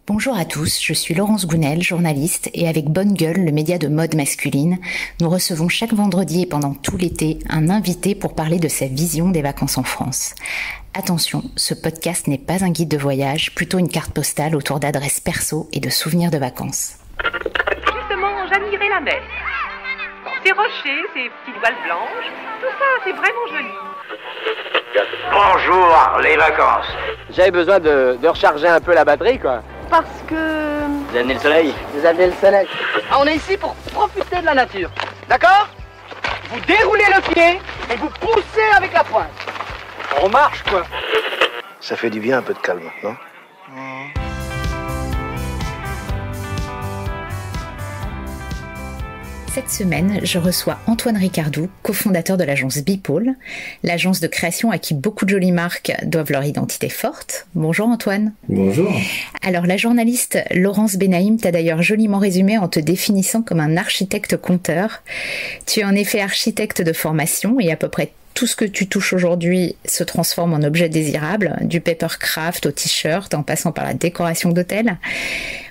Bonjour à tous, je suis Laurence Gounel, journaliste, et avec Bonne Gueule, le média de mode masculine, nous recevons chaque vendredi et pendant tout l'été un invité pour parler de sa vision des vacances en France. Attention, ce podcast n'est pas un guide de voyage, plutôt une carte postale autour d'adresses perso et de souvenirs de vacances. Justement, j'admirais la mer. Ces rochers, ces petites voiles blanches, tout ça, c'est vraiment joli. Bonjour, les vacances. J'avais besoin de recharger un peu la batterie, quoi. Parce que... Vous amenez le soleil. Vous avez le soleil. On est ici pour profiter de la nature. D'accord? Vous déroulez le pied et vous poussez avec la pointe. On marche, quoi. Ça fait du bien un peu de calme, non? Cette semaine, je reçois Antoine Ricardou, cofondateur de l'agence Bipôle, l'agence de création à qui beaucoup de jolies marques doivent leur identité forte. Bonjour Antoine. Bonjour. Alors la journaliste Laurence Benaïm t'a d'ailleurs joliment résumé en te définissant comme un architecte-conteur. Tu es en effet architecte de formation et à peu près tout ce que tu touches aujourd'hui se transforme en objet désirable, du papercraft au t-shirt en passant par la décoration d'hôtel.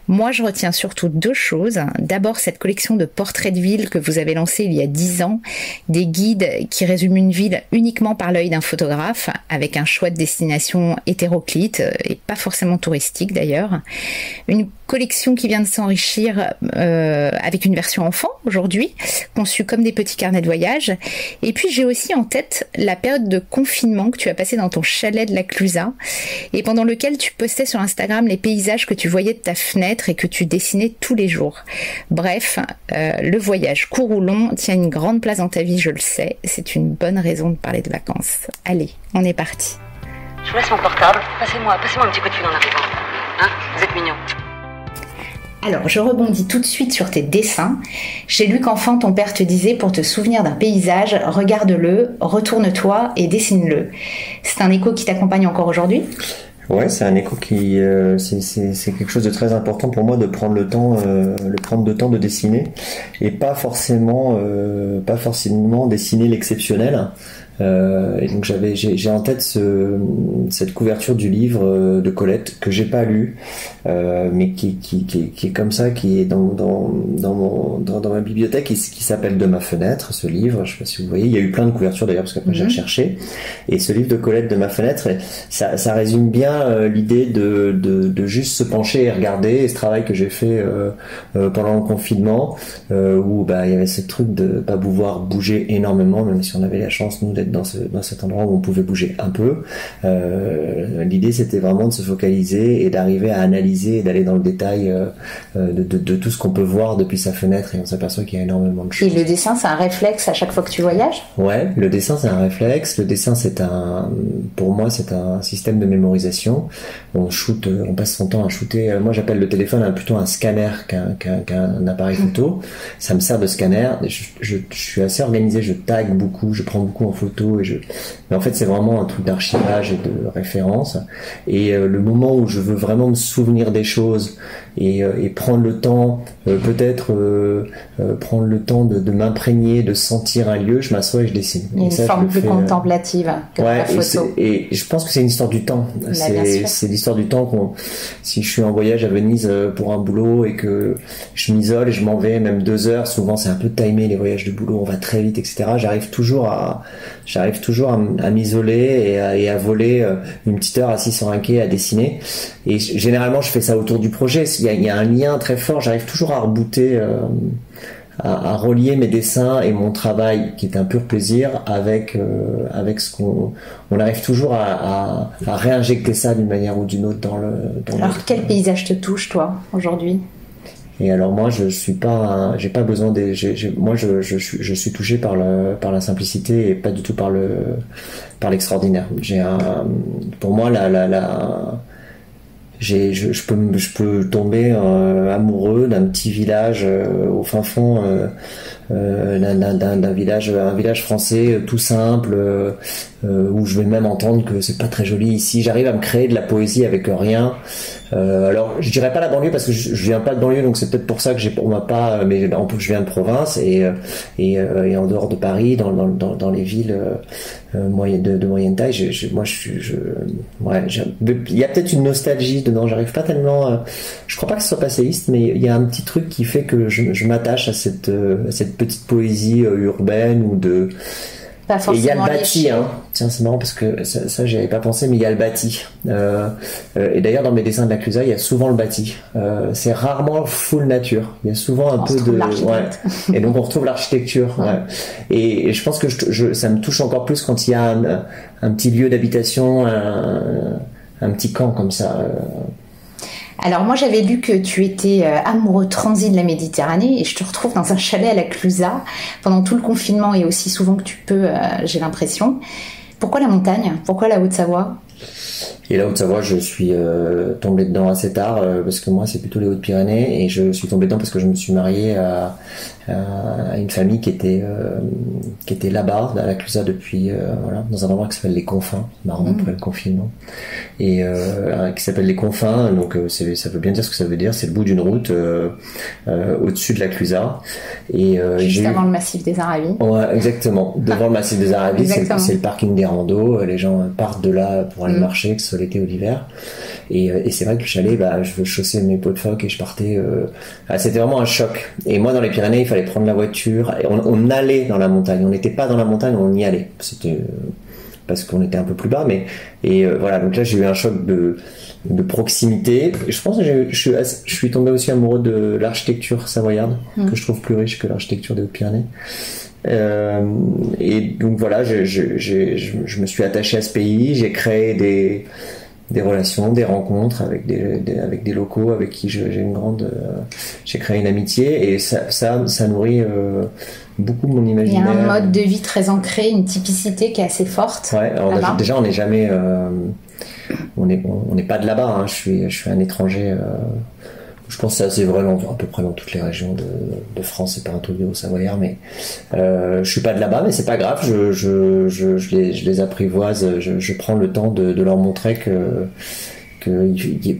Moi, je retiens surtout deux choses. D'abord, cette collection de portraits de ville que vous avez lancée il y a 10 ans, des guides qui résument une ville uniquement par l'œil d'un photographe, avec un choix de destination hétéroclite et pas forcément touristique d'ailleurs. Une collection qui vient de s'enrichir avec une version enfant aujourd'hui, conçue comme des petits carnets de voyage. Et puis j'ai aussi en tête la période de confinement que tu as passé dans ton chalet de la Clusaz et pendant lequel tu postais sur Instagram les paysages que tu voyais de ta fenêtre et que tu dessinais tous les jours. Bref, le voyage court ou long tient une grande place dans ta vie, je le sais. C'est une bonne raison de parler de vacances. Allez, on est parti. Je vous laisse mon portable. Passez-moi un petit coup de fil en arrivant. Hein? Vous êtes mignons. Alors, je rebondis tout de suite sur tes dessins. J'ai lu qu'enfant, ton père te disait pour te souvenir d'un paysage, regarde-le, retourne-toi et dessine-le. C'est un écho qui t'accompagne encore aujourd'hui ? Ouais, c'est un écho qui, c'est quelque chose de très important pour moi de prendre le temps de dessiner et pas forcément dessiner l'exceptionnel. Et donc j'ai en tête cette couverture du livre de Colette que j'ai pas lu, mais qui est comme ça, qui est dans ma bibliothèque et qui s'appelle De ma fenêtre, ce livre. Je sais pas si vous voyez, il y a eu plein de couvertures d'ailleurs parce qu'après j'ai recherché. Et ce livre de Colette De ma fenêtre, ça résume bien l'idée de juste se pencher et regarder. Et ce travail que j'ai fait pendant le confinement, où il y avait ce truc de pas pouvoir bouger énormément, même si on avait la chance nous d'être dans cet endroit où on pouvait bouger un peu. L'idée c'était vraiment de se focaliser et d'arriver à analyser et d'aller dans le détail de tout ce qu'on peut voir depuis sa fenêtre, et on s'aperçoit qu'il y a énormément de choses. Et le dessin, c'est un réflexe à chaque fois que tu voyages ? Ouais, le dessin c'est un réflexe. Le dessin pour moi c'est un système de mémorisation. On passe son temps à shooter. Moi j'appelle le téléphone plutôt un scanner qu'un appareil photo. Ça me sert de scanner. Je suis assez organisé, je tag beaucoup, je prends beaucoup en photo. Mais en fait c'est vraiment un truc d'archivage et de référence, et le moment où je veux vraiment me souvenir des choses et prendre le temps prendre le temps de m'imprégner, de sentir un lieu, je m'assois et je dessine. Il y a une forme plus contemplative que la photo. Et je pense que c'est une histoire du temps. C'est l'histoire du temps si je suis en voyage à Venise pour un boulot et que je m'isole et je m'en vais même 2 heures, souvent c'est un peu timé les voyages de boulot, on va très vite, etc. J'arrive toujours à m'isoler et à voler une petite heure assis sur un quai à dessiner. Et généralement je fais ça autour du projet. Il y a un lien très fort, j'arrive toujours à rebooter, à relier mes dessins et mon travail qui est un pur plaisir avec ce on arrive toujours à réinjecter ça d'une manière ou d'une autre dans Alors quel paysage te touche toi aujourd'hui ? Et alors moi je suis pas, j'ai pas besoin moi je suis touché par la simplicité et pas du tout par l'extraordinaire. Pour moi je peux tomber amoureux d'un petit village au fin fond d'un village français tout simple, où je vais même entendre que c'est pas très joli ici. J'arrive à me créer de la poésie avec rien. Alors je dirais pas la banlieue parce que je viens pas de banlieue, donc c'est peut-être pour ça que on m'a pas, mais je viens de province et en dehors de Paris, dans les villes de moyenne taille. Il y a peut-être une nostalgie dedans. J'arrive pas tellement. Je crois pas que ce soit passéiste, mais il y a un petit truc qui fait que je m'attache à cette petite poésie urbaine ou de. Pas forcément. Et il y a le bâti, hein. Tiens, c'est marrant parce que ça j'y avais pas pensé, mais il y a le bâti. Et d'ailleurs, dans mes dessins de la Clusa, il y a souvent le bâti. C'est rarement full nature. Il y a souvent un peu de. Ouais. Et donc on retrouve l'architecture. Ouais. Et je pense que ça me touche encore plus quand il y a un petit lieu d'habitation, un petit camp comme ça. Alors moi j'avais lu que tu étais amoureux transi de la Méditerranée et je te retrouve dans un chalet à la Clusa pendant tout le confinement et aussi souvent que tu peux, j'ai l'impression. Pourquoi la montagne ? Pourquoi la Haute-Savoie ? Et la Haute-Savoie, je suis tombé dedans assez tard parce que moi c'est plutôt les Hautes-Pyrénées et je suis tombé dedans parce que je me suis marié à une famille qui était là-bas à la Clusa depuis dans un endroit qui s'appelle les Confins, marrant après le confinement, et qui s'appelle les Confins. Donc ça veut bien dire ce que ça veut dire. C'est le bout d'une route au-dessus de la Clusa et juste avant le massif des Aravis. Ouais, exactement. Devant le massif des Aravis, c'est le parking des randos. Les gens partent de là pour aller marcher, que ce soit l'été ou l'hiver. Et c'est vrai que le chalet, je chaussais mes pots de phoque et je partais. C'était vraiment un choc. Et moi, dans les Pyrénées, il fallait prendre la voiture. Et on allait dans la montagne. On n'était pas dans la montagne, on y allait. C'était parce qu'on était un peu plus bas. Voilà. Donc là, j'ai eu un choc de proximité. Je pense que je suis tombé aussi amoureux de l'architecture savoyarde, que je trouve plus riche que l'architecture des Hautes-Pyrénées. Et donc voilà, je me suis attaché à ce pays. J'ai créé des relations, des rencontres avec des locaux avec qui j'ai créé une amitié et ça nourrit beaucoup mon imaginaire. Il y a un mode de vie très ancré, une typicité qui est assez forte. Ouais, alors déjà on n'est jamais on n'est pas de là-bas, hein. Je suis un étranger. Je pense que c'est assez vrai à peu près dans toutes les régions de France et pas un truc de Savoyard, mais je suis pas de là-bas, mais c'est pas grave, je les apprivoise, je prends le temps de leur montrer que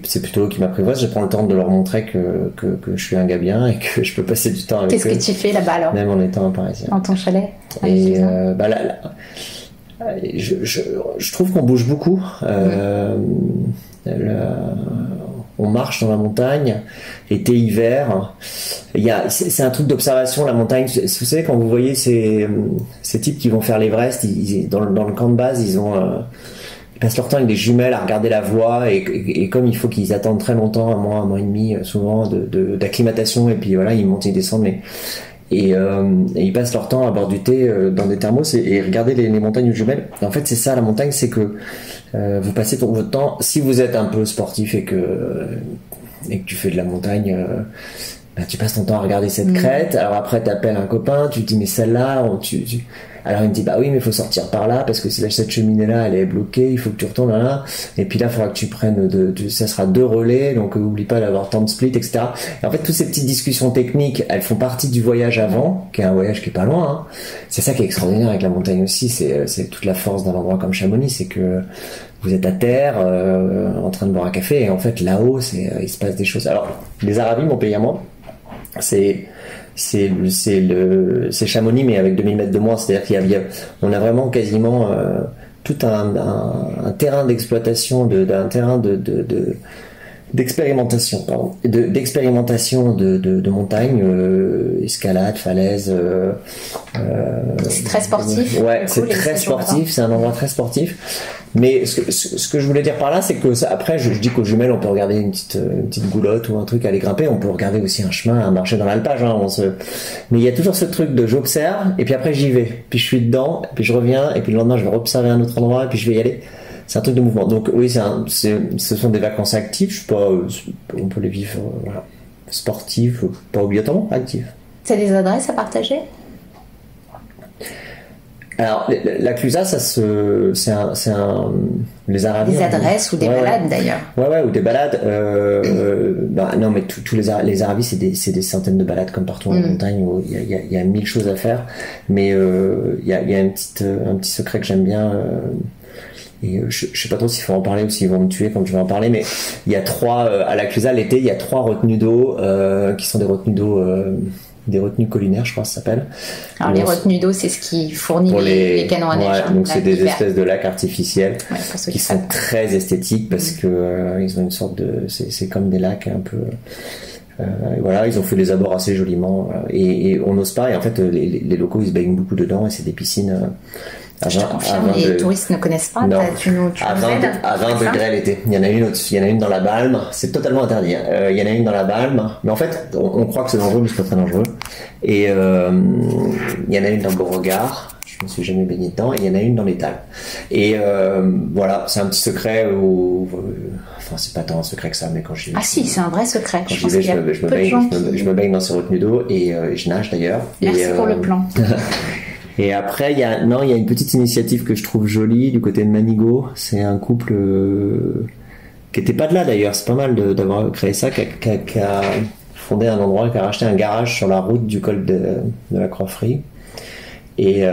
c'est plutôt eux qui m'apprivoisent, je prends le temps de leur montrer que je suis un gars bien et que je peux passer du temps avec eux. Qu'est-ce que tu fais là-bas alors ? Même en étant un Parisien. Dans ton chalet ? Et je trouve qu'on bouge beaucoup. On marche dans la montagne, été, hiver. C'est un truc d'observation, la montagne. Vous savez, quand vous voyez ces types qui vont faire l'Everest, dans le camp de base, ils passent leur temps avec des jumelles à regarder la voie et comme il faut qu'ils attendent très longtemps, un mois et demi, souvent, d'acclimatation, et puis voilà, ils montent et descendent. Et ils passent leur temps à boire du thé dans des thermos et regarder les montagnes aux jumelles. Et en fait, c'est ça la montagne, c'est que vous passez votre temps, si vous êtes un peu sportif et que tu fais de la montagne, tu passes ton temps à regarder cette crête. Alors après, t'appelles un copain, tu te dis mais celle-là, alors il me dit bah oui mais il faut sortir par là parce que cette cheminée-là elle est bloquée, il faut que tu retournes là. Et puis là, il faudra que tu prennes ça sera 2 relais, donc oublie pas d'avoir tant de split, etc. Et en fait, toutes ces petites discussions techniques, elles font partie du voyage avant, qui est un voyage qui est pas loin. Hein. C'est ça qui est extraordinaire avec la montagne aussi, c'est toute la force d'un endroit comme Chamonix, c'est que vous êtes à terre, en train de boire un café, et en fait là-haut, il se passe des choses. Alors, les Aravis, mon pays à moi, c'est Chamonix mais avec 2000 mètres de moins, c'est-à-dire on a vraiment quasiment tout un terrain d'exploitation, d'un terrain d'expérimentation de montagne, escalade, falaise. C'est très sportif. Ouais, c'est très sportif, c'est un endroit très sportif. Mais ce que je voulais dire par là, c'est que après, je dis qu'aux jumelles, on peut regarder une petite goulotte ou un truc à aller grimper. On peut regarder aussi un chemin, un marché dans l'alpage. Hein, mais il y a toujours ce truc de j'observe et puis après j'y vais. Puis je suis dedans, et puis je reviens, et puis le lendemain je vais observer un autre endroit et puis je vais y aller. C'est un truc de mouvement. Donc oui, ce sont des vacances actives. Je sais pas, on peut les vivre sportives, pas obligatoirement actives. Tu as des adresses à partager ? Alors, la Clusa, les Aravis. Des adresses ou des balades d'ailleurs. Ouais, ou des balades. Non, mais tous les Aravis, c'est des centaines de balades comme partout en montagne où il y a 1000 choses à faire. Mais il y a un petit secret que j'aime bien. Et je sais pas trop s'il faut en parler ou s'ils vont me tuer quand je vais en parler, mais il y a à la Clusa l'été, il y a 3 retenues d'eau qui sont des retenues d'eau des retenues collinaires, je crois que ça s'appelle. Alors les retenues d'eau, c'est ce qui fournit les canons à neige. Ouais, donc c'est des espèces de lacs artificiels qui sont savent. très esthétiques parce que ils ont une sorte de, c'est comme des lacs un peu. Voilà, ils ont fait des abords assez joliment, voilà. Et on n'ose pas. Et en fait, les locaux ils se baignent beaucoup dedans et c'est des piscines. Je te confirme, les touristes ne connaissent pas. Non. À 20 degrés l'été. Il y en a une dans la Balme. C'est totalement interdit. Il y en a une dans la Balme, mais en fait, on croit que c'est dangereux, mais c'est pas très dangereux. Et il y en a une dans Beauregard. Je me suis jamais baigné dedans. Et il y en a une dans l'Étal. Et voilà, c'est un petit secret où. Enfin, c'est pas tant un secret que ça, mais quand j'y vais. Ah si, c'est un vrai secret. Quand j'y vais, je me baigne dans ces retenues d'eau et je nage d'ailleurs. Merci pour le plan. Et après, il y a une petite initiative que je trouve jolie du côté de Manigot. C'est un couple qui était pas de là d'ailleurs. C'est pas mal d'avoir créé ça, qui a fondé un endroit, qui a racheté un garage sur la route du col de la Croix-Frie. Et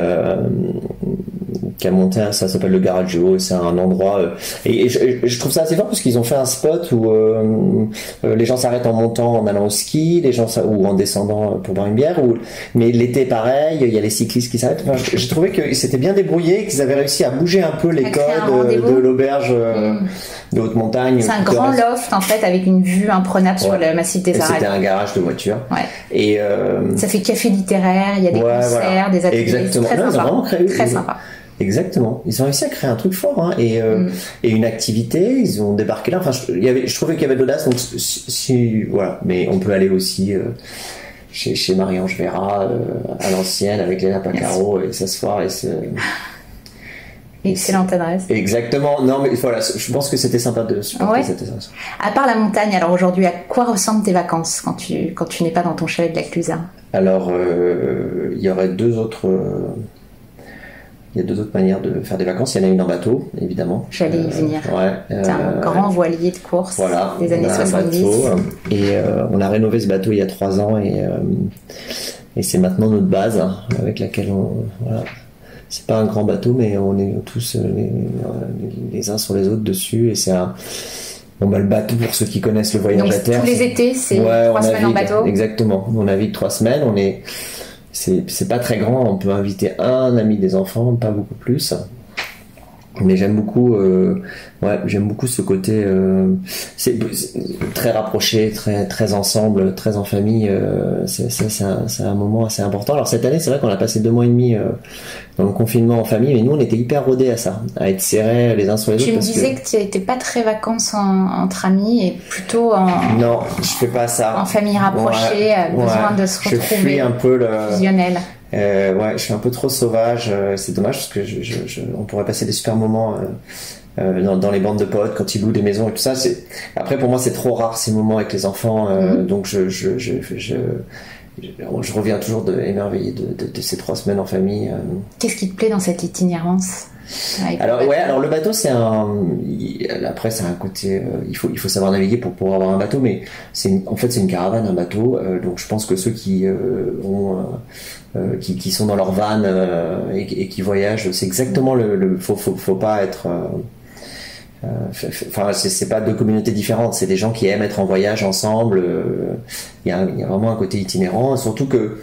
qui a monté, ça s'appelle le garage du Haut, c'est un endroit et je trouve ça assez fort parce qu'ils ont fait un spot où les gens s'arrêtent en montant, en allant au ski, les gens ou en descendant pour boire une bière, mais l'été pareil, il y a les cyclistes qui s'arrêtent. Enfin, j'ai trouvé qu'ils s'étaient bien débrouillés, qu'ils avaient réussi à bouger un peu les codes de l'auberge de haute montagne. C'est un grand loft en fait avec une vue imprenable sur le massif des Arêtes. C'était un garage de voiture. Ouais. Et ça fait café littéraire, il y a des concerts, des ateliers. Exactement. Très sympa. Très sympa. Exactement. Ils ont réussi à créer un truc fort, hein, et une activité. Ils ont débarqué là. Enfin, je trouvais qu'il y avait de l'audace. Donc, voilà. Mais on peut aller aussi chez Marie-Ange Vera à l'ancienne avec les lapins carreaux et s'asseoir et se. Excellente adresse. Exactement. Non, mais voilà, je pense que c'était sympa de supporter cette essence. À part la montagne, alors aujourd'hui, à quoi ressemblent tes vacances quand tu n'es pas dans ton chalet de la Clusaz? Alors, il y aurait deux autres manières de faire des vacances. Il y en a une en bateau, évidemment. J'allais y venir. T'es un grand voilier de course des années 70. Et on a rénové ce bateau il y a 3 ans et c'est maintenant notre base avec laquelle voilà. C'est pas un grand bateau, mais on est tous les uns sur les autres dessus et c'est le bateau, pour ceux qui connaissent le voyage à terre. Tous les étés, c'est 3 semaines en bateau. Exactement. On navigue 3 semaines. C'est pas très grand. On peut inviter un ami des enfants, pas beaucoup plus. Mais j'aime beaucoup ce côté. C'est très rapproché, très ensemble, très en famille. C'est un moment assez important. Alors cette année, c'est vrai qu'on a passé 2 mois et demi dans le confinement en famille, mais nous on était hyper rodés à ça, à être serrés les uns sur les autres. Tu me disais que tu n'étais pas très vacances entre amis et plutôt Non, je fais pas ça. En famille rapprochée, besoin de se retrouver. Je fuis un peu fusionnel. Je suis un peu trop sauvage. C'est dommage parce que on pourrait passer des super moments dans les bandes de potes quand ils louent des maisons et tout ça. Après pour moi c'est trop rare ces moments avec les enfants. Donc je reviens toujours émerveillé de ces 3 semaines en famille. Qu'est-ce qui te plaît dans cette itinérance? Alors le bateau c'est après c'est un côté il faut savoir naviguer pour pouvoir avoir un bateau, mais c'est une caravane, un bateau, donc je pense que ceux qui sont dans leur van et qui voyagent, c'est exactement faut pas être c'est pas 2 communautés différentes, c'est des gens qui aiment être en voyage ensemble. Il y a vraiment un côté itinérant, surtout que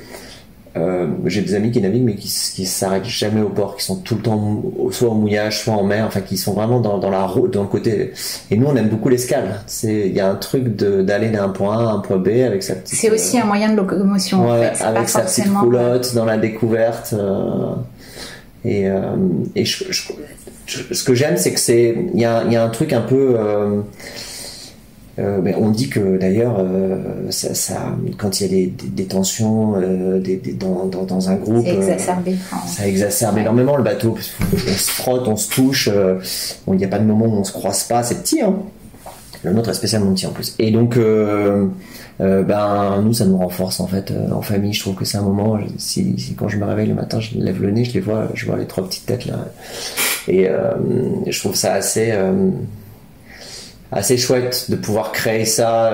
j'ai des amis qui naviguent mais qui s'arrêtent jamais au port, qui sont tout le temps soit au mouillage, soit en mer, enfin qui sont vraiment dans la route, dans le côté. Et nous on aime beaucoup l'escale. Il y a un truc d'aller d'un point A à un point B avec sa petite. C'est aussi un moyen de locomotion. En fait. Avec sa petite roulotte dans la découverte. Ce que j'aime, c'est que il y a un truc un peu. Mais on dit que d'ailleurs, quand il y a des tensions dans un groupe, c'est exacerbé. Ça exacerbe énormément le bateau. On se frotte, on se touche. Il n'y a pas de moment où on se croise pas. C'est petit, hein. Le nôtre est spécialement petit en plus. Et donc, nous, ça nous renforce en fait en famille. Je trouve que c'est un moment. Quand je me réveille le matin, je lève le nez, je vois les 3 petites têtes là. Et je trouve ça assez chouette de pouvoir créer ça.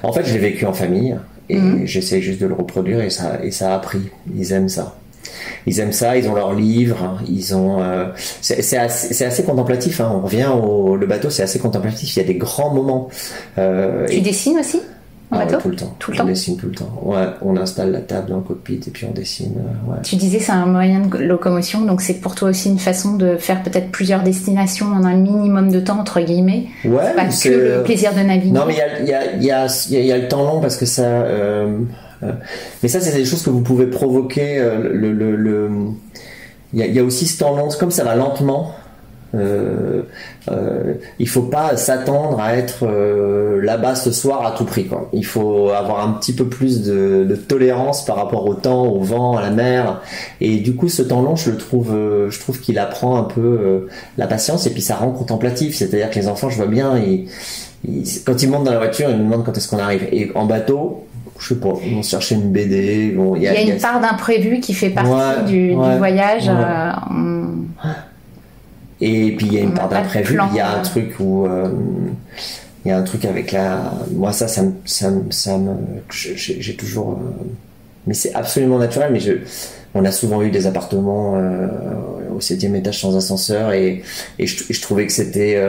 En fait, je l'ai vécu en famille et j'essaie juste de le reproduire et ça a pris. Ils aiment ça. Ils ont leurs livres. C'est assez contemplatif. Hein. On revient le bateau, c'est assez contemplatif. Il y a des grands moments. Tu dessines aussi? en bateau? Tout le temps. Tout le temps. On dessine tout le temps. Ouais, on installe la table dans le cockpit et puis on dessine. Ouais. Tu disais c'est un moyen de locomotion, donc c'est pour toi aussi une façon de faire peut-être plusieurs destinations en un minimum de temps, entre guillemets. Ouais, c'est pas que le plaisir de naviguer. Non, mais il y a le temps long parce que ça. Mais ça, c'est des choses que vous pouvez provoquer. Il y a aussi ce temps long, comme ça va lentement. Il faut pas s'attendre à être là-bas ce soir à tout prix, quoi. Il faut avoir un petit peu plus de tolérance par rapport au temps, au vent, à la mer, et du coup ce temps long je trouve qu'il apprend un peu la patience, et puis ça rend contemplatif, c'est-à-dire que les enfants, je vois bien, quand ils montent dans la voiture, ils nous demandent quand est-ce qu'on arrive, et en bateau, je sais pas, ils vont chercher une BD. Bon, il y a une part d'imprévu qui fait partie du voyage. Et puis il y a une part d'imprévu, il y a un truc où il y a un truc avec moi ça me j'ai toujours mais c'est absolument naturel, mais on a souvent eu des appartements au 7e étage sans ascenseur, et je trouvais que c'était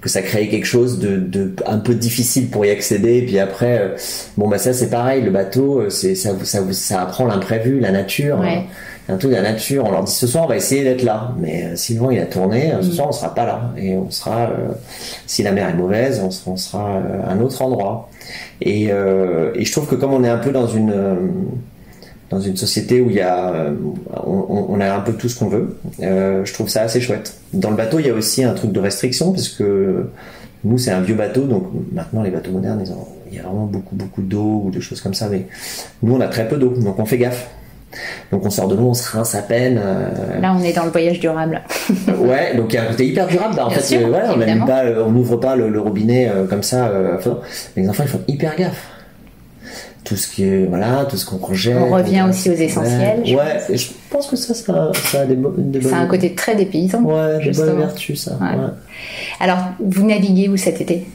que ça créait quelque chose de un peu difficile pour y accéder, et puis après ça c'est pareil, le bateau ça apprend l'imprévu, la nature. Ouais. Un truc de la nature, on leur dit ce soir on va essayer d'être là, mais si le vent il a tourné, ce soir on sera pas là, et on sera si la mer est mauvaise, on sera à un autre endroit, et je trouve que comme on est un peu dans une société où il y a on a un peu tout ce qu'on veut, je trouve ça assez chouette. Dans le bateau il y a aussi un truc de restriction, parce que nous c'est un vieux bateau, donc maintenant les bateaux modernes il y a vraiment beaucoup d'eau ou de choses comme ça, mais nous on a très peu d'eau, donc on fait gaffe. Donc on sort de l'eau, on se rince à peine. Là on est dans le voyage durable. Ouais, donc il y a un côté hyper durable. En fait, sûr, on n'ouvre pas le robinet comme ça. Mais les enfants ils font hyper gaffe. Tout ce qu'on rejette. On revient aussi aux essentiels. Ouais, et je pense que ça a des bonnes. C'est un côté très dépaysant. Ouais, des bonnes vertus, ça. Ouais. Ouais. Alors, vous naviguez où cet été?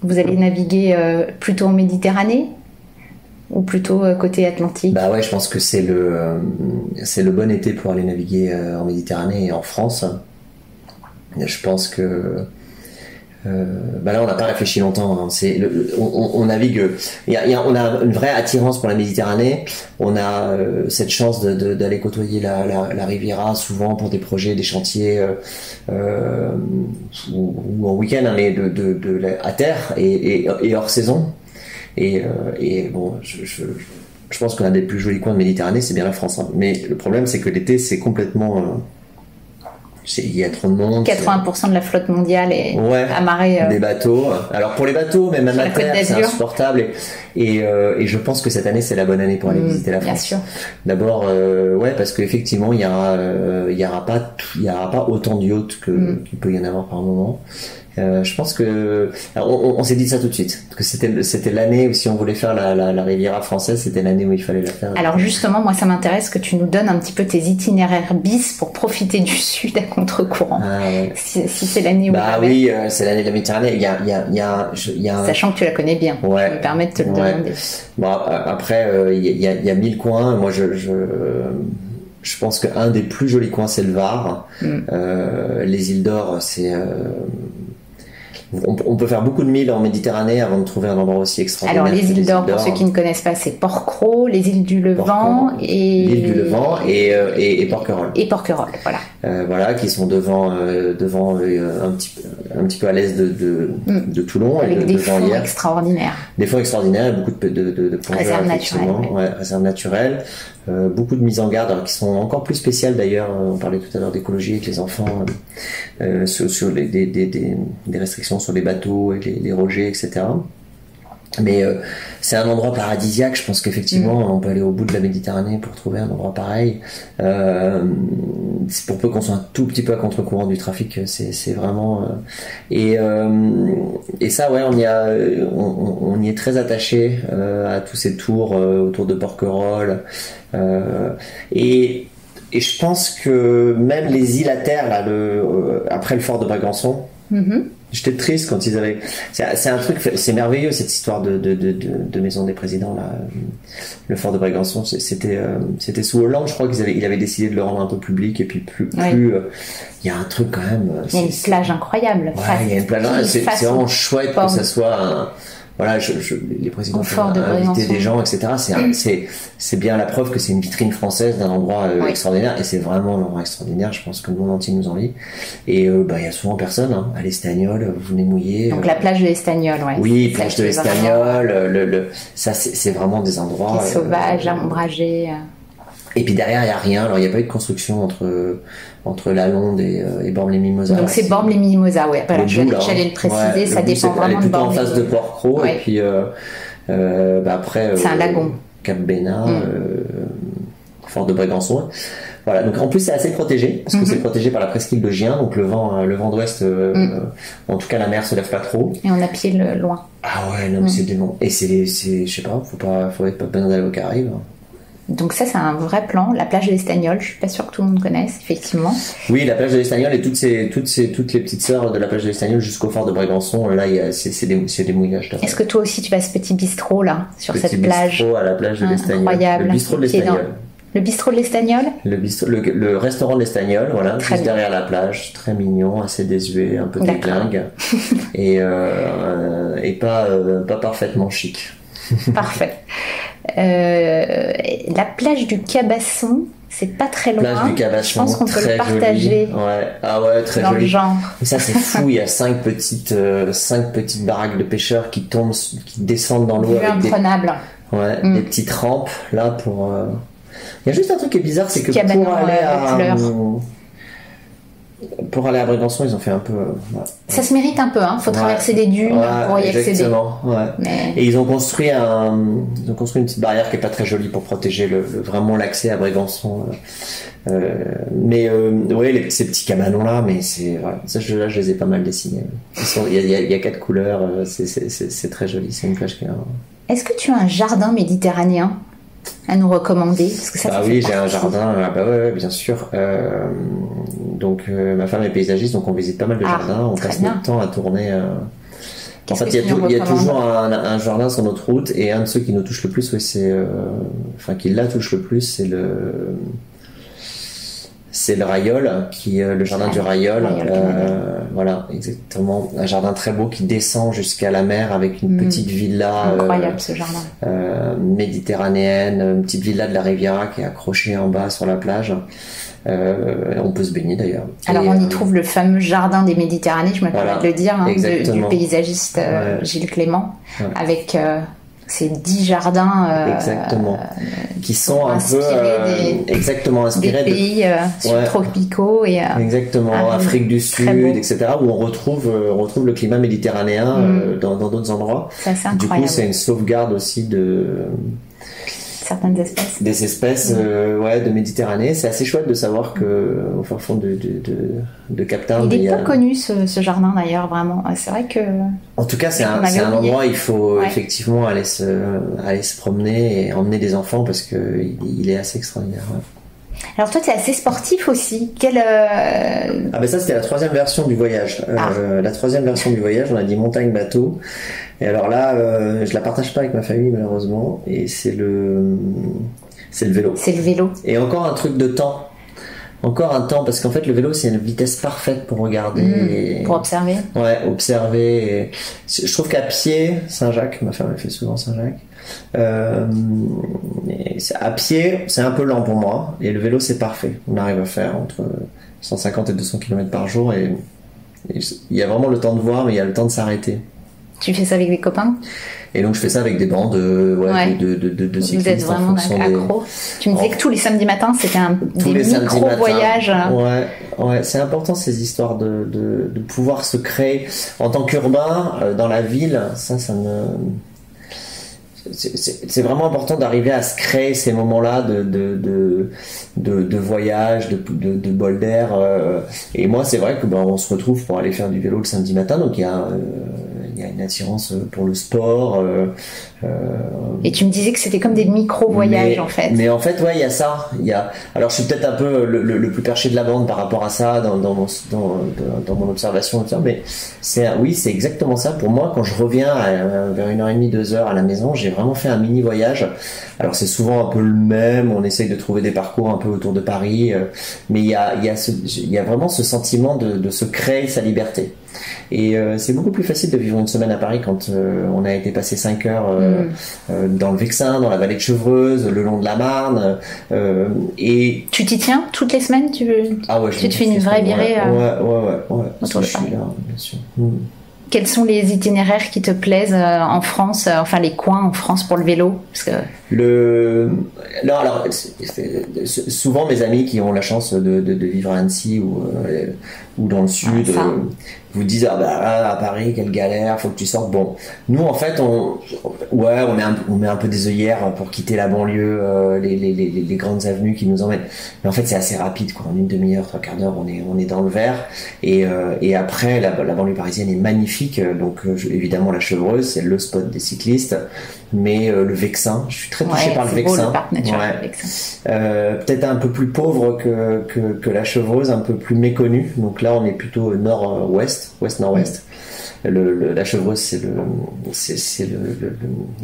Vous allez naviguer plutôt en Méditerranée ou plutôt côté Atlantique? Bah ouais, je pense que c'est le bon été pour aller naviguer en Méditerranée et en France. Je pense que là on n'a pas réfléchi longtemps, hein. On navigue, on a une vraie attirance pour la Méditerranée, on a cette chance d'aller côtoyer la Riviera souvent pour des projets, des chantiers ou en week-end, hein, mais à terre et hors saison. Et bon, je pense qu'on a des plus jolis coins de Méditerranée, c'est bien la France, hein. Mais le problème c'est que l'été c'est complètement il y a trop de monde. 80% de la flotte mondiale est amarrée. Des bateaux. Alors pour les bateaux, mais même à terre, c'est insupportable. Et je pense que cette année, c'est la bonne année pour aller visiter la France. Bien sûr. D'abord, parce qu'effectivement, il y aura pas autant de yachts qu'il peut y en avoir par moment. Je pense que on s'est dit ça tout de suite, parce que c'était l'année où si on voulait faire la Riviera française, c'était l'année où il fallait la faire. Alors justement, moi ça m'intéresse que tu nous donnes un petit peu tes itinéraires bis pour profiter du sud à contre-courant. Ah, ouais. Si c'est l'année où oui, c'est l'année de la Méditerranée. Il y a sachant que tu la connais bien, je me permets de te le demander. Bon, après il y a 1000 coins. Moi je pense qu'un des plus jolis coins c'est le Var. Les îles d'Or, c'est on peut faire beaucoup de milles en Méditerranée avant de trouver un endroit aussi extraordinaire. Alors les îles d'Or, pour ceux qui ne connaissent pas, c'est Port-Cros, les îles du Levant et l'île du Levant et Porquerolles. Et Porquerolles, voilà. Voilà, qui sont devant un petit peu à l'est de Toulon. Avec des fonds extraordinaires. Des fonds extraordinaires et beaucoup de réserves naturelles. Ouais, réserves naturelles. Beaucoup de mises en garde, alors qui sont encore plus spéciales d'ailleurs. On parlait tout à l'heure d'écologie avec les enfants, sur des restrictions sur les bateaux et les rejets, etc. Mais c'est un endroit paradisiaque. Je pense qu'effectivement on peut aller au bout de la Méditerranée pour trouver un endroit pareil. C'est pour peu qu'on soit un tout petit peu à contre-courant du trafic, c'est vraiment et ça on y est très attaché à tous ces tours autour de Porquerolles, et je pense que même les îles à terre là, après le fort de Brégançon, j'étais triste quand ils avaient. C'est un truc, c'est merveilleux cette histoire de Maison des Présidents là. Le fort de Brégançon, c'était sous Hollande, je crois qu'il avait décidé de le rendre un peu public, et puis plus il y a un truc quand même. Il y a une plage incroyable. Il y a une plage. C'est vraiment chouette que ça soit voilà, les présidents Confort de peuvent inviter Brégançon. des gens, etc. C'est bien la preuve que c'est une vitrine française d'un endroit extraordinaire, et c'est vraiment un endroit extraordinaire. Je pense que le monde entier nous envie. Et il y a souvent personne, hein, à l'Estagnol, vous venez mouiller. Donc la plage de l'Estagnol, ouais. Oui, plage de l'Estagnol, ça c'est vraiment des endroits qui est sauvage, ombragé. Et puis derrière il y a rien. Alors il n'y a pas eu de construction entre la Londe et Bormes-les-Mimosas. Donc c'est Bormes-les-Mimosas, ouais. Voilà, j'allais le préciser, ça dépend vraiment de Bormes. Elle est plutôt en face de Port-Cros, et puis après c'est un lagon. Cap-Bénat, Fort de Brégançon. Voilà, donc en plus c'est assez protégé, parce que c'est protégé par la presqu'île de Gien, donc le vent d'ouest, en tout cas la mer se lève pas trop. Et on a pied loin. Ah ouais, non mais c'est dément. Et c'est, je sais pas, faut être pas bien d'aller au Caraïbes. Donc ça c'est un vrai plan, la plage de l'Estagnol, je suis pas sûre que tout le monde connaisse, effectivement. Oui, la plage de l'Estagnol et toutes les petites sœurs de la plage de l'Estagnol jusqu'au fort de Brégançon, là c'est des mouillages. Est-ce que toi aussi tu vas à ce petit bistrot là, sur cette plage? Bistrot à la plage de l'Estagnol. Incroyable. Le bistrot de l'Estagnol. Le bistrot de l'Estagnol? Le restaurant de l'Estagnol, voilà, très juste bien. derrière la plage, très mignon, assez désuet, un peu déglingue, et pas parfaitement chic. Parfait. La plage du Cabasson, c'est pas très loin. Plage du Cabasson, je pense qu'on peut le partager. Joli. Ouais. Ah ouais, très dans joli. Le genre. Et ça c'est fou, il y a 5 petites baraques de pêcheurs qui descendent dans l'eau avec des petites rampes là pour. Il y a juste un truc qui est bizarre, c'est que pour aller à Brégançon, ils ont fait un peu. Ça se mérite un peu, hein. Faut traverser des dunes pour y accéder. Exactement. Ouais. Et ils ont construit une petite barrière qui est pas très jolie pour protéger vraiment l'accès à Brégançon. Ces petits cabanons là, mais ça je les ai pas mal dessinés. Il y a 4 couleurs, c'est très joli. C'est une plage qui est. Est-ce que tu as un jardin méditerranéen à nous recommander? Parce que ça oui, j'ai un jardin, ouais, bien sûr. Donc ma femme est paysagiste, donc on visite pas mal de jardins, on passe notre temps à tourner. En fait, il y a toujours un jardin sur notre route, et un de ceux qui nous touche le plus, qui la touche le plus, c'est le Rayol, le jardin du Rayol. Voilà, exactement. Un jardin très beau qui descend jusqu'à la mer avec une petite villa. Incroyable ce jardin. Méditerranéenne, une petite villa de la Riviera qui est accrochée en bas sur la plage. On peut se baigner d'ailleurs. Alors on y trouve le fameux jardin des Méditerranées, je me permets de le dire, du paysagiste Gilles Clément, avec ces 10 jardins qui sont un peu inspirés des pays subtropicaux et Afrique du Sud, etc., où on retrouve le climat méditerranéen dans d'autres endroits. Ça, c'est incroyable. Du coup, c'est une sauvegarde aussi de certaines espèces. Des espèces de Méditerranée. C'est assez chouette de savoir que au fin fond de Cap-Town. Il est peu connu ce jardin d'ailleurs, vraiment. C'est vrai que. En tout cas, c'est un endroit où il faut effectivement aller se promener et emmener des enfants, parce que il est assez extraordinaire. Ouais. Alors toi, tu es assez sportif aussi. Ça, c'était la 3e version du voyage. La 3e version du voyage, on a dit montagne-bateau. Et alors là, je la partage pas avec ma famille malheureusement. Et c'est le vélo. C'est le vélo. Et encore un truc de temps. Encore un temps, parce qu'en fait le vélo c'est une vitesse parfaite pour regarder. Pour observer. Ouais, observer. Et je trouve qu'à pied, Saint-Jacques, ma femme elle fait souvent Saint-Jacques. À pied, c'est un peu lent pour moi. Et le vélo c'est parfait. On arrive à faire entre 150 et 200 km par jour. Et il y a vraiment le temps de voir, mais il y a le temps de s'arrêter. Tu fais ça avec des copains? Et donc je fais ça avec des bandes de cyclistes. Vous êtes vraiment accro. Tu me disais que tous les samedis matins c'était des micro-voyages. Ouais, c'est important ces histoires de pouvoir se créer en tant qu'urbain dans la ville. C'est vraiment important d'arriver à se créer ces moments-là de voyage, de bol d'air. Et moi, c'est vrai que on se retrouve pour aller faire du vélo le samedi matin, donc il y a une attirance pour le sport. Et tu me disais que c'était comme des micro-voyages en fait. Mais en fait, il y a ça. Alors, je suis peut-être un peu le plus perché de la bande par rapport à ça dans mon observation, mais c'est exactement ça. Pour moi, quand je reviens vers 1h30, 2h à la maison, j'ai vraiment fait un mini voyage. Alors c'est souvent un peu le même, on essaye de trouver des parcours un peu autour de Paris, mais il y a vraiment ce sentiment de se créer sa liberté. Et c'est beaucoup plus facile de vivre une semaine à Paris quand on a été passer 5 heures dans le Vexin, dans la vallée de Chevreuse, le long de la Marne. Et tu t'y tiens toutes les semaines? Tu te fais une vraie virée ouais. autour de Paris. Là, bien sûr. Quels sont les itinéraires qui te plaisent en France, enfin les coins en France pour le vélo? Parce que... Non, alors, souvent mes amis qui ont la chance de vivre à Annecy ou dans le sud vous disent à Paris quelle galère, faut que tu sortes. Bon, nous en fait on met un peu des œillères pour quitter la banlieue, les grandes avenues qui nous emmènent. Mais en fait c'est assez rapide quoi, en une demi-heure, 3/4 d'heure on est dans le vert. Et après la banlieue parisienne est magnifique, donc évidemment la Chevreuse c'est le spot des cyclistes, mais le Vexin, je suis très touché par le Vexin. Beau, le parc naturel, Vexin. Peut-être un peu plus pauvre que la Chevreuse, un peu plus méconnu. Donc là on est plutôt ouest-nord-ouest. La Chevreuse c'est le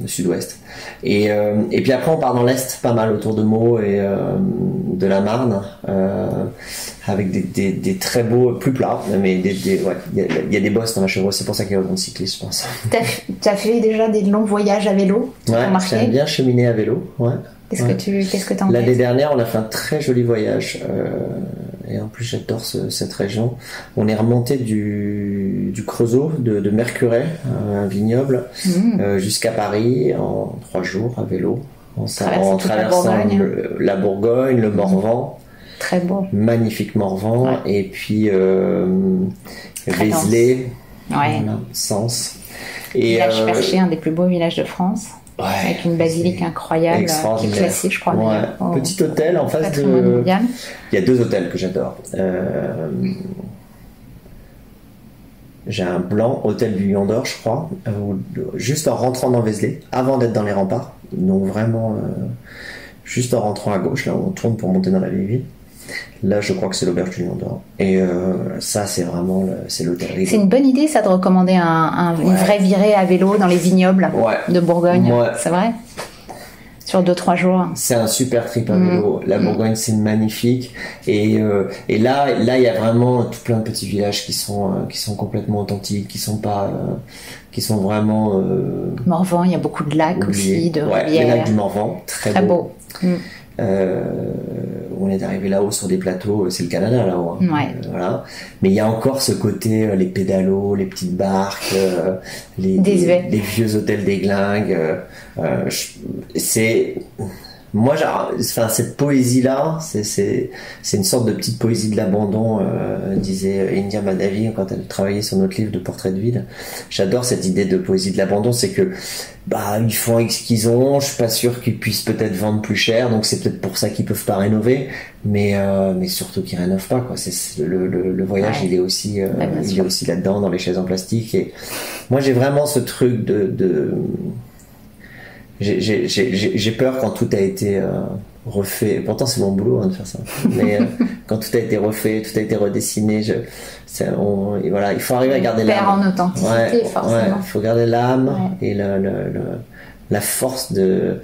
sud-ouest. Et puis après on part dans l'est pas mal autour de Meaux et de la Marne, avec des très beaux, plus plats, mais il y a des bosses dans la Chevreuse, c'est pour ça qu'il y a autant de cyclistes, je pense. T'as fait déjà des longs voyages à vélo? J'aime bien cheminer à vélo. Qu'est-ce que t'en L'année dernière, on a fait un très joli voyage, et en plus j'adore cette région. On est remonté du Creusot, de Mercurey, un vignoble, jusqu'à Paris en 3 jours à vélo, en traversant la Bourgogne, le Morvan. Très beau. Magnifique Morvan, et puis Vézelay, Sens. Village Perché, un des plus beaux villages de France. Avec une basilique incroyable qui est classée, je crois. Petit hôtel en face de... Il y a 2 hôtels que j'adore. J'ai un blanc, hôtel du Lion d'Or, je crois, juste en rentrant dans Vézelay, avant d'être dans les remparts. Donc vraiment, juste en rentrant à gauche, là où on tourne pour monter dans la vieille ville. Là, je crois que c'est l'auberge du Lion d'Or. Et ça, c'est vraiment c'est l'hôtel. C'est une bonne idée, ça, de recommander une vraie virée à vélo dans les vignobles de Bourgogne. C'est vrai? Sur 2-3 jours. C'est un super trip à vélo. La Bourgogne, c'est magnifique. Et là, il y a vraiment tout plein de petits villages qui sont complètement authentiques, qui sont vraiment... Morvan, il y a beaucoup de lacs aussi, de rivières. Les lacs du Morvan, très beau. On est arrivé là-haut sur des plateaux, c'est le Canada là-haut. Voilà. Mais il y a encore ce côté, les pédalos, les petites barques, les vieux hôtels d'Églingue. Moi, cette poésie-là, c'est une sorte de petite poésie de l'abandon, disait India Madhavi quand elle travaillait sur notre livre de portrait de ville. J'adore cette idée de poésie de l'abandon, c'est que ils font avec ce qu'ils ont, je suis pas sûr qu'ils puissent peut-être vendre plus cher, donc c'est peut-être pour ça qu'ils peuvent pas rénover, mais surtout qu'ils rénovent pas, quoi. Le voyage, il est aussi là-dedans, dans les chaises en plastique. Et moi, j'ai vraiment ce truc j'ai peur quand tout a été refait. Pourtant c'est mon boulot de faire ça. Mais quand tout a été refait, tout a été redessiné, voilà, il faut arriver à garder l'âme. En authenticité, forcément. Il faut garder l'âme et la force de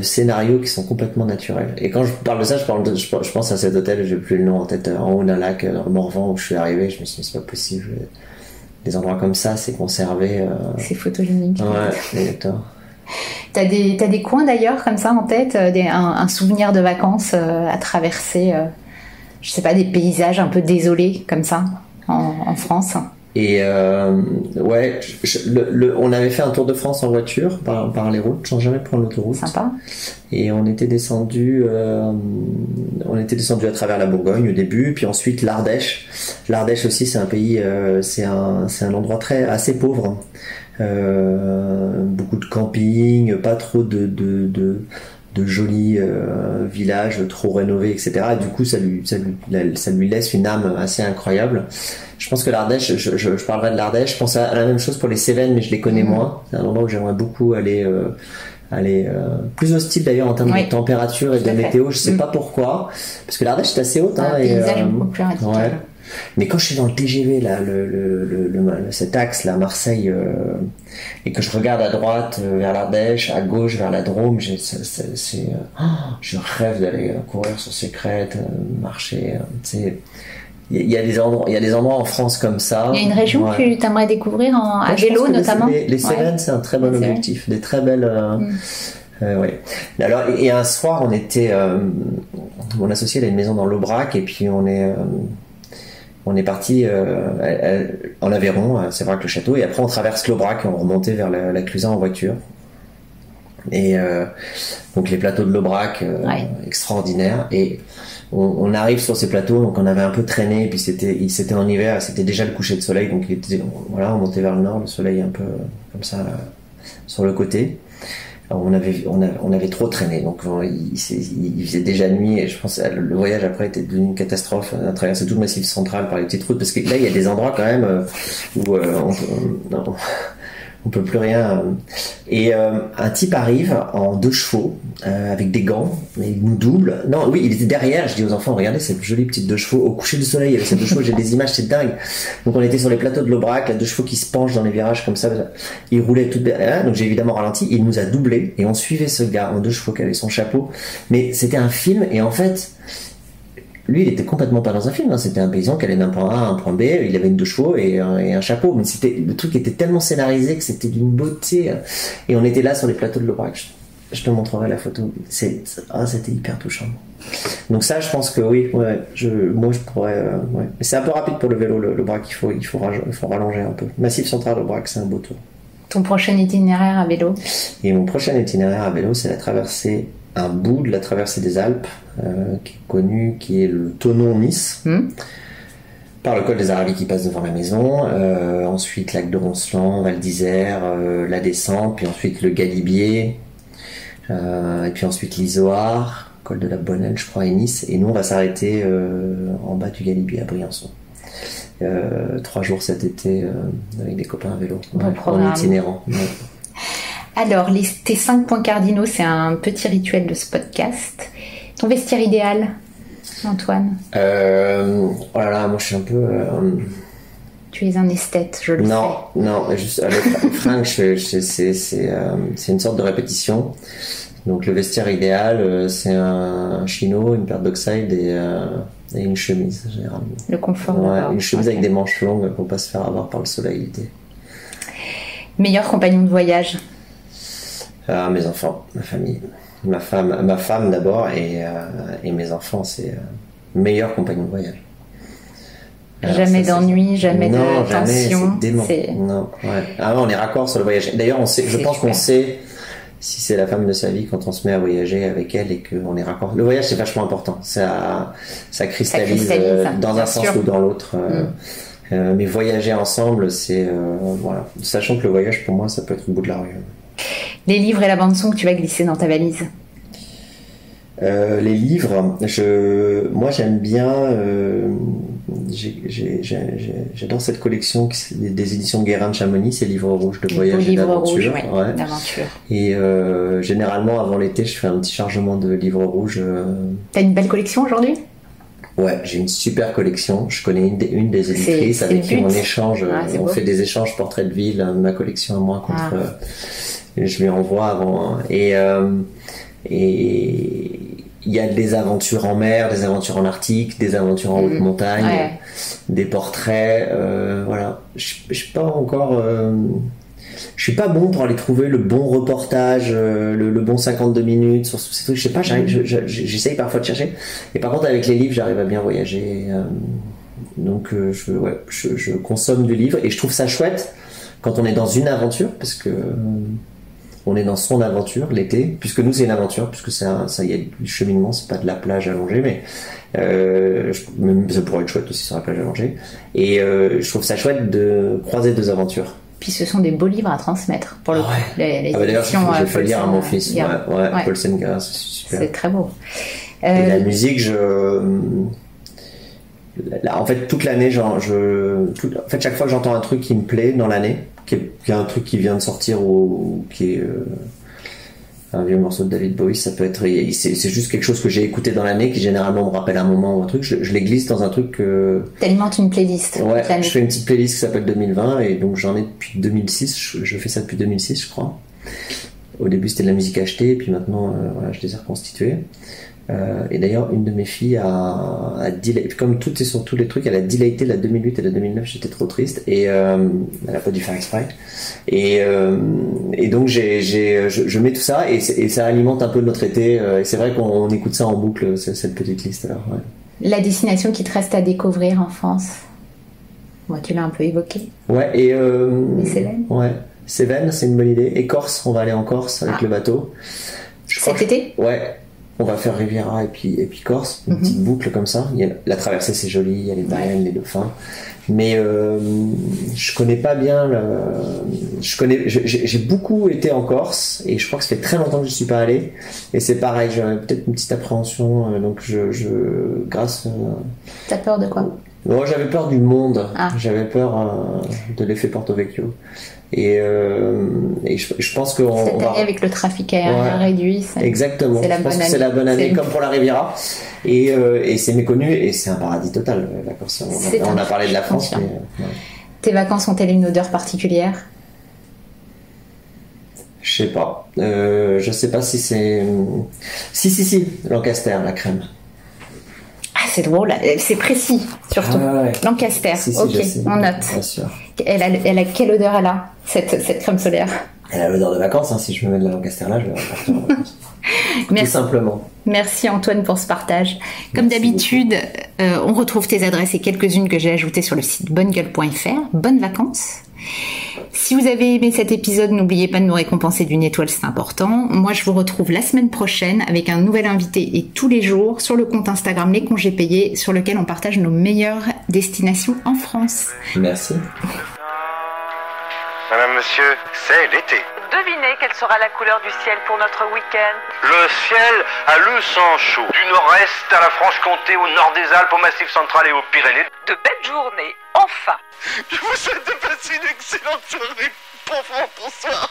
scénarios qui sont complètement naturels. Et quand je parle de ça, je pense à cet hôtel, j'ai plus le nom en tête, en haut d'un lac, dans le Morvan, où je suis arrivé. Je me suis dit c'est pas possible. Des endroits comme ça, c'est conservé. C'est photogénique. Exactement. T'as des coins d'ailleurs comme ça en tête, un souvenir de vacances à traverser, je sais pas, des paysages un peu désolés comme ça en France? Et on avait fait un tour de France en voiture par les routes, sans jamais prendre l'autoroute. Sympa. Et on était descendu à travers la Bourgogne au début, puis ensuite l'Ardèche. L'Ardèche aussi, c'est un pays, c'est un endroit assez pauvre. Beaucoup de camping, pas trop de jolis villages trop rénovés, etc. Et du coup, ça lui laisse une âme assez incroyable. Je pense que l'Ardèche, je parlerai de l'Ardèche. Je pense à la même chose pour les Cévennes, mais je les connais moins. C'est un endroit où j'aimerais beaucoup aller plus hostile d'ailleurs en termes de température et de météo. Je sais pas pourquoi, parce que l'Ardèche est assez haute. Un paysage beaucoup plus radical. Mais quand je suis dans le TGV là, cet axe là, Marseille, et que je regarde à droite vers l'Ardèche, à gauche vers la Drôme, je rêve d'aller courir sur ces crêtes, marcher. il y a des endroits en France comme ça. Il y a une région que tu aimerais découvrir à vélo notamment. Les Cévennes, c'est un très bon objectif, des très belles. Ouais. Alors, et un soir, on était, mon associé, il a une maison dans l'Aubrac, et puis on est parti en Aveyron, c'est vrai que le château, et après on traverse l'Aubrac et on remontait vers la Clusaz en voiture. Et donc les plateaux de l'Aubrac, extraordinaires. Et on arrive sur ces plateaux, donc on avait un peu traîné, et puis c'était en hiver, c'était déjà le coucher de soleil, donc on montait vers le nord, le soleil un peu comme ça sur le côté. Alors on avait trop traîné, donc il faisait déjà nuit, et je pense que le voyage après était devenu une catastrophe. On a traversé tout le massif central par les petites routes, parce que là il y a des endroits quand même où on peut plus rien. Et un type arrive en 2 chevaux avec des gants, et il nous double. Non, oui, il était derrière. Je dis aux enfants, regardez cette jolie petite 2 chevaux au coucher du soleil avec ces 2 chevaux. J'ai des images, c'est dingue. Donc on était sur les plateaux de l'Aubrac, là, 2 chevaux qui se penchent dans les virages comme ça. Il roulait tout derrière, donc j'ai évidemment ralenti. Il nous a doublé et on suivait ce gars en 2 chevaux qui avait son chapeau. Mais c'était un film, et en fait, lui, il était complètement pas dans un film, hein. C'était un paysan qui allait d'un point A à un point B, il avait une 2 chevaux et un chapeau, mais le truc était tellement scénarisé que c'était d'une beauté, et on était là sur les plateaux de l'Aubrac. Je te montrerai la photo, c'était hyper touchant. Donc ça, je pense que oui, moi je pourrais, ouais. Mais c'est un peu rapide pour le vélo, l'Aubrac, il faut rallonger un peu. Massif central l'Aubrac, c'est un beau tour. Ton prochain itinéraire à vélo? Et mon prochain itinéraire à vélo, c'est un bout de la traversée des Alpes, qui est connu, qui est le Thonon-Nice, par le col des Aravis qui passe devant la maison, ensuite lac de Roncelan, Val d'Isère, la descente, puis ensuite le Galibier, et puis ensuite l'Izoard, col de la Bonnelle, je crois, et Nice, et nous on va s'arrêter en bas du Galibier à Briançon. 3 jours cet été avec des copains à vélo, en itinérant. Ouais. Alors, tes 5 points cardinaux, c'est un petit rituel de ce podcast. Ton vestiaire idéal, Antoine? Oh là là, moi je suis un peu... Tu es un esthète, je le sais. Non, juste avec les fringues, c'est une sorte de répétition. Donc le vestiaire idéal, c'est un chino, une paire d'oxide et une chemise, généralement. Le confort. Ouais, une chemise avec des manches longues pour pas se faire avoir par le soleil l'été. Meilleur compagnon de voyage? Mes enfants, ma famille, ma femme d'abord, et mes enfants, c'est meilleur compagnon de voyage. Alors, jamais d'ennui, jamais de tension. C'est dément. Non, ouais. On est raccord sur le voyage. D'ailleurs, je pense qu'on sait si c'est la femme de sa vie quand on se met à voyager avec elle et qu'on est raccord. Le voyage, c'est vachement important. Ça cristallise dans un sens ou dans l'autre. Mais voyager ensemble, c'est voilà. Sachant que le voyage, pour moi, ça peut être au bout de la rue. Les livres et la bande-son que tu vas glisser dans ta valise? Les livres, moi j'aime bien, j'adore cette collection des éditions Guérin de Chamonix, ces livres rouges de voyage et d'aventure. D'aventure. Et généralement avant l'été, je fais un petit chargement de livres rouges. T'as une belle collection aujourd'hui? Ouais, j'ai une super collection. Je connais une des éditrices avec qui on échange, on fait des échanges portraits de ville, ma collection à moi contre. Je lui envoie avant. Et il y a des aventures en mer, des aventures en Arctique, des aventures en haute montagne, des portraits. Voilà. Je suis pas encore. Je suis pas bon pour aller trouver le bon reportage, le bon 52 minutes sur ces trucs. Je sais pas, j'essaye parfois de chercher. Et par contre, avec les livres, j'arrive à bien voyager. Donc, je consomme du livre et je trouve ça chouette quand on est dans une aventure, parce que on est dans son aventure l'été, puisque nous c'est une aventure, puisque ça y a du cheminement, c'est pas de la plage allongée, mais ça pourrait être chouette aussi sur la plage allongée. Et je trouve ça chouette de croiser 2 aventures. Puis ce sont des beaux livres à transmettre pour le coup. D'ailleurs, je fais lire à mon fils. Paul Senga, c'est super. C'est très beau. Et la musique, en fait, toute l'année, chaque fois que j'entends un truc qui me plaît dans l'année, qui est un truc qui vient de sortir ou qui est un vieux morceau de David Bowie, ça peut être, c'est juste quelque chose que j'ai écouté dans l'année qui généralement me rappelle un moment ou un truc, je les glisse dans un truc T'alimentes une playlist. Ouais, je fais une petite playlist qui s'appelle 2020 et donc j'en ai depuis 2006, je fais ça depuis 2006 je crois. Au début c'était de la musique achetée, puis maintenant voilà, je les ai reconstituées. Et d'ailleurs, une de mes filles a delay, comme tout est sur tous les trucs, elle a delayté la 2008 et la 2009, j'étais trop triste, et elle a pas dû faire exprès. Et donc je mets tout ça, et ça alimente un peu notre été, et c'est vrai qu'on écoute ça en boucle, cette petite liste là. Ouais. La destination qui te reste à découvrir en France? Moi, tu l'as un peu évoqué. Ouais, et Cévennes. Ouais, Cévennes, c'est une bonne idée. Et Corse, on va aller en Corse avec le bateau. Cet été? Ouais. On va faire Riviera et puis Corse, une petite boucle comme ça. La traversée c'est joli, il y a les baleines, les dauphins. Mais je connais pas bien j'ai beaucoup été en Corse et je crois que ça fait très longtemps que je suis pas allé. Et c'est pareil, j'avais peut-être une petite appréhension. Donc T'as peur de quoi? Moi, j'avais peur du monde. J'avais peur de l'effet Porto Vecchio. Et je pense que cette année avec le trafic aérien réduit, exactement. Je pense que c'est la bonne année, comme pour la Riviera. Et c'est méconnu et c'est un paradis total. La Corse. On a parlé de la France. Mais, Tes vacances ont-elles une odeur particulière? Je sais pas. Je sais pas si c'est. Si, Lancaster, la crème. Ah, c'est drôle, c'est précis, surtout. Ouais. Lancaster, ok, on note. Bien sûr. Elle a quelle odeur elle a, cette crème solaire? Elle a l'odeur de vacances, hein. Si je me mets de la Lancaster là, je vais repartir en vacances. Tout simplement. Merci Antoine pour ce partage. Comme d'habitude, on retrouve tes adresses et quelques-unes que j'ai ajoutées sur le site bonnegueule.fr. Bonnes vacances. Si vous avez aimé cet épisode, n'oubliez pas de nous récompenser d'une étoile, c'est important. Moi, je vous retrouve la semaine prochaine avec un nouvel invité et tous les jours sur le compte Instagram Les Congés Payés, sur lequel on partage nos meilleures destinations en France. Merci. Madame, monsieur, c'est l'été. Devinez quelle sera la couleur du ciel pour notre week-end. Le ciel a le sang chaud. Du nord-est à la Franche-Comté, au nord des Alpes, au Massif central et aux Pyrénées. De belles journées, enfin. Je vous souhaite de passer une excellente soirée. Bonsoir.